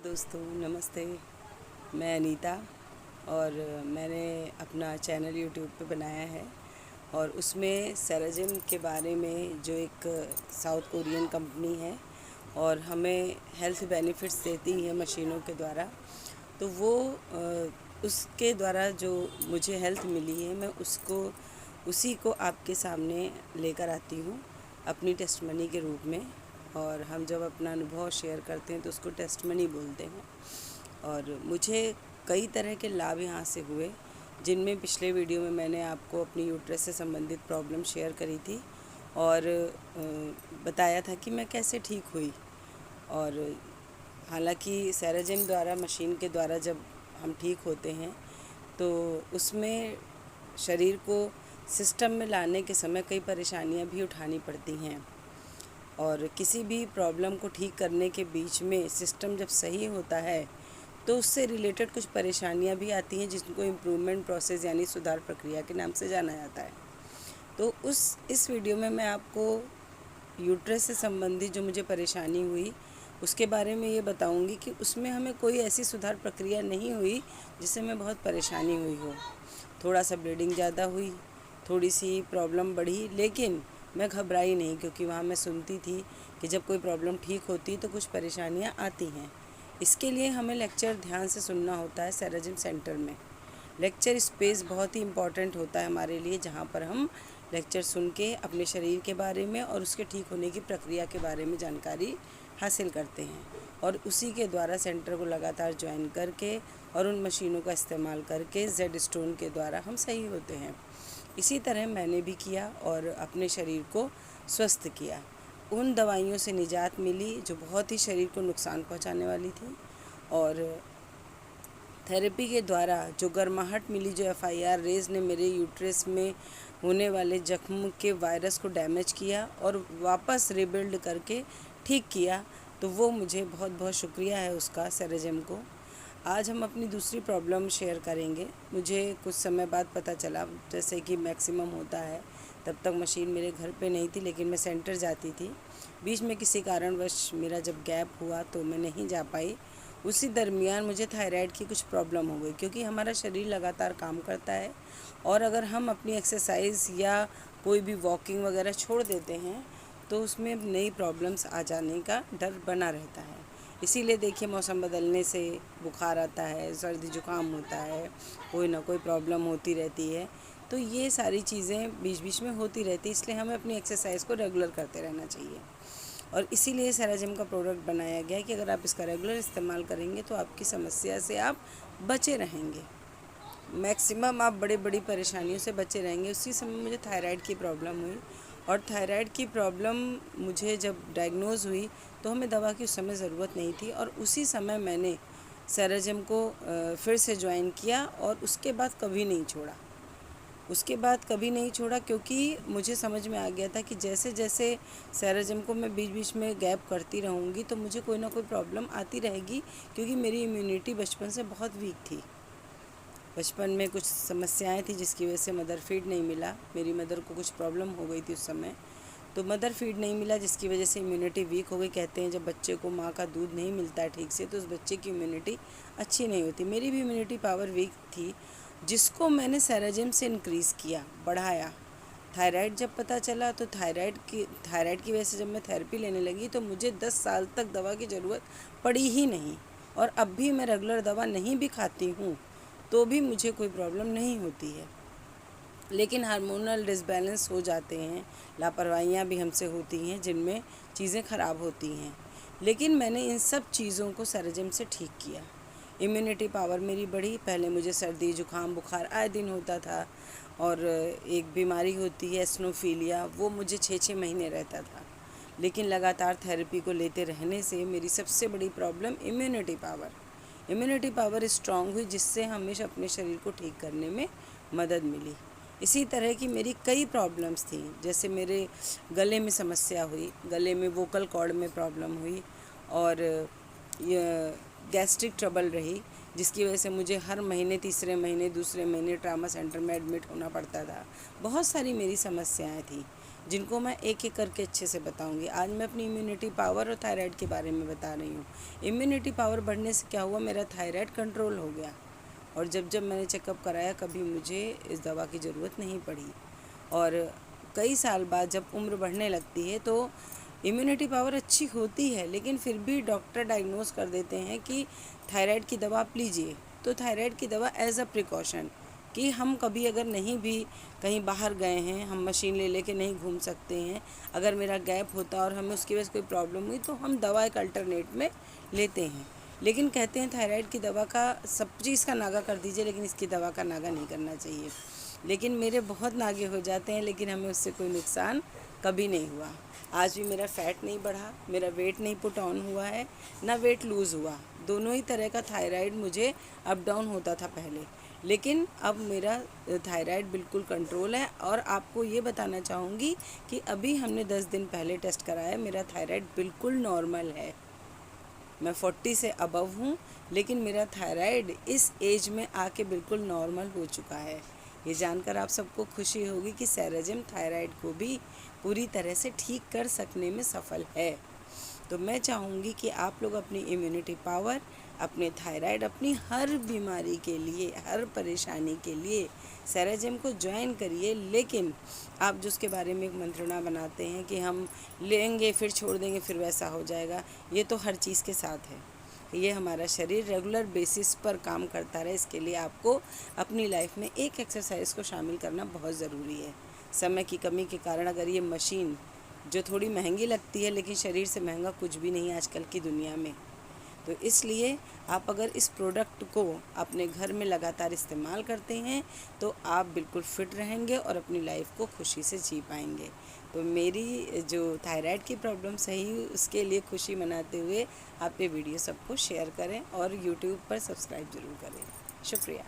दोस्तों, नमस्ते। मैं अनीता और मैंने अपना चैनल यूट्यूब पे बनाया है और उसमें सेराजिम के बारे में, जो एक साउथ कोरियन कंपनी है और हमें हेल्थ बेनिफिट्स देती है मशीनों के द्वारा, तो वो उसके द्वारा जो मुझे हेल्थ मिली है, मैं उसी को आपके सामने लेकर आती हूँ अपनी टेस्टमनी के रूप में। और हम जब अपना अनुभव शेयर करते हैं तो उसको टेस्टमनी बोलते हैं। और मुझे कई तरह के लाभ यहाँ से हुए, जिनमें पिछले वीडियो में मैंने आपको अपनी यूट्रस से संबंधित प्रॉब्लम शेयर करी थी और बताया था कि मैं कैसे ठीक हुई। और हालांकि सेराजिम द्वारा, मशीन के द्वारा जब हम ठीक होते हैं तो उसमें शरीर को सिस्टम में लाने के समय कई परेशानियां भी उठानी पड़ती हैं। और किसी भी प्रॉब्लम को ठीक करने के बीच में सिस्टम जब सही होता है तो उससे रिलेटेड कुछ परेशानियां भी आती हैं, जिनको इम्प्रूवमेंट प्रोसेस यानी सुधार प्रक्रिया के नाम से जाना जाता है। तो इस वीडियो में मैं आपको यूट्रस से संबंधित जो मुझे परेशानी हुई उसके बारे में ये बताऊंगी कि उसमें हमें कोई ऐसी सुधार प्रक्रिया नहीं हुई जिससे हमें बहुत परेशानी हुई हो। थोड़ा सा ब्लीडिंग ज़्यादा हुई, थोड़ी सी प्रॉब्लम बढ़ी, लेकिन मैं घबराई नहीं, क्योंकि वहाँ मैं सुनती थी कि जब कोई प्रॉब्लम ठीक होती तो कुछ परेशानियाँ आती हैं। इसके लिए हमें लेक्चर ध्यान से सुनना होता है। सेराजिम सेंटर में लेक्चर स्पेस बहुत ही इम्पॉर्टेंट होता है हमारे लिए, जहाँ पर हम लेक्चर सुन के अपने शरीर के बारे में और उसके ठीक होने की प्रक्रिया के बारे में जानकारी हासिल करते हैं और उसी के द्वारा सेंटर को लगातार ज्वाइन करके और उन मशीनों का इस्तेमाल करके जेड स्टोन के द्वारा हम सही होते हैं। इसी तरह मैंने भी किया और अपने शरीर को स्वस्थ किया। उन दवाइयों से निजात मिली जो बहुत ही शरीर को नुकसान पहुंचाने वाली थी, और थेरेपी के द्वारा जो गर्माहट मिली, जो FIR रेज ने मेरे यूट्रस में होने वाले जख्म के वायरस को डैमेज किया और वापस रिबिल्ड करके ठीक किया, तो वो मुझे बहुत बहुत शुक्रिया है उसका, सेराजिम को। आज हम अपनी दूसरी प्रॉब्लम शेयर करेंगे। मुझे कुछ समय बाद पता चला, जैसे कि मैक्सिमम होता है, तब तक मशीन मेरे घर पे नहीं थी, लेकिन मैं सेंटर जाती थी। बीच में किसी कारणवश मेरा जब गैप हुआ तो मैं नहीं जा पाई। उसी दरमियान मुझे थायराइड की कुछ प्रॉब्लम हो गई, क्योंकि हमारा शरीर लगातार काम करता है और अगर हम अपनी एक्सरसाइज या कोई भी वॉकिंग वगैरह छोड़ देते हैं तो उसमें नई प्रॉब्लम्स आ जाने का डर बना रहता है। इसीलिए देखिए, मौसम बदलने से बुखार आता है, सर्दी जुकाम होता है, कोई ना कोई प्रॉब्लम होती रहती है। तो ये सारी चीज़ें बीच बीच में होती रहती है, इसलिए हमें अपनी एक्सरसाइज को रेगुलर करते रहना चाहिए। और इसीलिए सेराजिम का प्रोडक्ट बनाया गया है कि अगर आप इसका रेगुलर इस्तेमाल करेंगे तो आपकी समस्या से आप बचे रहेंगे। मैक्सिमम आप बड़ी बड़ी परेशानियों से बचे रहेंगे। उसी समय मुझे थायराइड की प्रॉब्लम हुई और थायराइड की प्रॉब्लम मुझे जब डायग्नोज़ हुई तो हमें दवा की उस समय ज़रूरत नहीं थी, और उसी समय मैंने सेराजिम को फिर से ज्वाइन किया और उसके बाद कभी नहीं छोड़ा। क्योंकि मुझे समझ में आ गया था कि जैसे जैसे सेराजिम को मैं बीच बीच में गैप करती रहूँगी तो मुझे कोई ना कोई प्रॉब्लम आती रहेगी, क्योंकि मेरी इम्यूनिटी बचपन से बहुत वीक थी। बचपन में कुछ समस्याएं थी जिसकी वजह से मदर फीड नहीं मिला। मेरी मदर को कुछ प्रॉब्लम हो गई थी उस समय, तो मदर फीड नहीं मिला, जिसकी वजह से इम्यूनिटी वीक हो गई। कहते हैं जब बच्चे को माँ का दूध नहीं मिलता है ठीक से तो उस बच्चे की इम्यूनिटी अच्छी नहीं होती। मेरी भी इम्यूनिटी पावर वीक थी, जिसको मैंने सेराजिम से इंक्रीज़ किया, बढ़ाया। थायराइड जब पता चला तो थायराइड की वजह से जब मैं थेरेपी लेने लगी तो मुझे 10 साल तक दवा की ज़रूरत पड़ी ही नहीं, और अब भी मैं रेगुलर दवा नहीं भी खाती हूँ तो भी मुझे कोई प्रॉब्लम नहीं होती है। लेकिन हार्मोनल डिसबैलेंस हो जाते हैं, लापरवाहियाँ भी हमसे होती हैं, जिनमें चीज़ें ख़राब होती हैं। लेकिन मैंने इन सब चीज़ों को सेराजिम से ठीक किया। इम्यूनिटी पावर मेरी बढ़ी। पहले मुझे सर्दी जुकाम बुखार आए दिन होता था, और एक बीमारी होती है एस्नोफीलिया, वो मुझे 6-6 महीने रहता था। लेकिन लगातार थेरेपी को लेते रहने से मेरी सबसे बड़ी प्रॉब्लम इम्यूनिटी पावर स्ट्रांग हुई, जिससे हमेशा अपने शरीर को ठीक करने में मदद मिली। इसी तरह की मेरी कई प्रॉब्लम्स थी, जैसे मेरे गले में समस्या हुई, गले में वोकल कॉर्ड में प्रॉब्लम हुई, और गैस्ट्रिक ट्रबल रही, जिसकी वजह से मुझे हर महीने, तीसरे महीने, दूसरे महीने ट्रामा सेंटर में एडमिट होना पड़ता था। बहुत सारी मेरी समस्याएं थी, जिनको मैं एक एक करके अच्छे से बताऊंगी। आज मैं अपनी इम्यूनिटी पावर और थायराइड के बारे में बता रही हूँ। इम्यूनिटी पावर बढ़ने से क्या हुआ, मेरा थायराइड कंट्रोल हो गया, और जब जब मैंने चेकअप कराया कभी मुझे इस दवा की ज़रूरत नहीं पड़ी। और कई साल बाद जब उम्र बढ़ने लगती है तो इम्यूनिटी पावर अच्छी होती है, लेकिन फिर भी डॉक्टर डायग्नोस कर देते हैं कि थायराइड की दवा आप लीजिए। तो थायराइड की दवा एज अ प्रिकॉशन, कि हम कभी अगर नहीं भी कहीं बाहर गए हैं, हम मशीन ले लेके नहीं घूम सकते हैं, अगर मेरा गैप होता और हमें उसकी वजह से कोई प्रॉब्लम हुई तो हम दवा एक अल्टरनेट में लेते हैं। लेकिन कहते हैं थायराइड की दवा का सब चीज़ का नागा कर दीजिए, लेकिन इसकी दवा का नागा नहीं करना चाहिए। लेकिन मेरे बहुत नागे हो जाते हैं, लेकिन हमें उससे कोई नुकसान कभी नहीं हुआ। आज भी मेरा फ़ैट नहीं बढ़ा, मेरा वेट नहीं पुट ऑन हुआ है, ना वेट लूज़ हुआ। दोनों ही तरह का थायराइड मुझे अप डाउन होता था पहले, लेकिन अब मेरा थायराइड बिल्कुल कंट्रोल है। और आपको ये बताना चाहूँगी कि अभी हमने 10 दिन पहले टेस्ट कराया, मेरा थायराइड बिल्कुल नॉर्मल है। मैं 40 से अबव हूँ, लेकिन मेरा थायराइड इस एज में आके बिल्कुल नॉर्मल हो चुका है। ये जानकर आप सबको खुशी होगी कि सेराजिम थायराइड को भी पूरी तरह से ठीक कर सकने में सफल है। तो मैं चाहूँगी कि आप लोग अपनी इम्यूनिटी पावर, अपने थायराइड, अपनी हर बीमारी के लिए, हर परेशानी के लिए सेराजिम को ज्वाइन करिए। लेकिन आप जो उसके बारे में एक मंत्रणा बनाते हैं कि हम लेंगे फिर छोड़ देंगे फिर वैसा हो जाएगा, ये तो हर चीज़ के साथ है। ये हमारा शरीर रेगुलर बेसिस पर काम करता रहे, इसके लिए आपको अपनी लाइफ में एक एक्सरसाइज को शामिल करना बहुत ज़रूरी है। समय की कमी के कारण अगर ये मशीन जो थोड़ी महंगी लगती है, लेकिन शरीर से महंगा कुछ भी नहीं आजकल की दुनिया में, तो इसलिए आप अगर इस प्रोडक्ट को अपने घर में लगातार इस्तेमाल करते हैं तो आप बिल्कुल फिट रहेंगे और अपनी लाइफ को खुशी से जी पाएंगे। तो मेरी जो थायराइड की प्रॉब्लम सही, उसके लिए खुशी मनाते हुए आप ये वीडियो सबको शेयर करें और यूट्यूब पर सब्सक्राइब ज़रूर करें। शुक्रिया।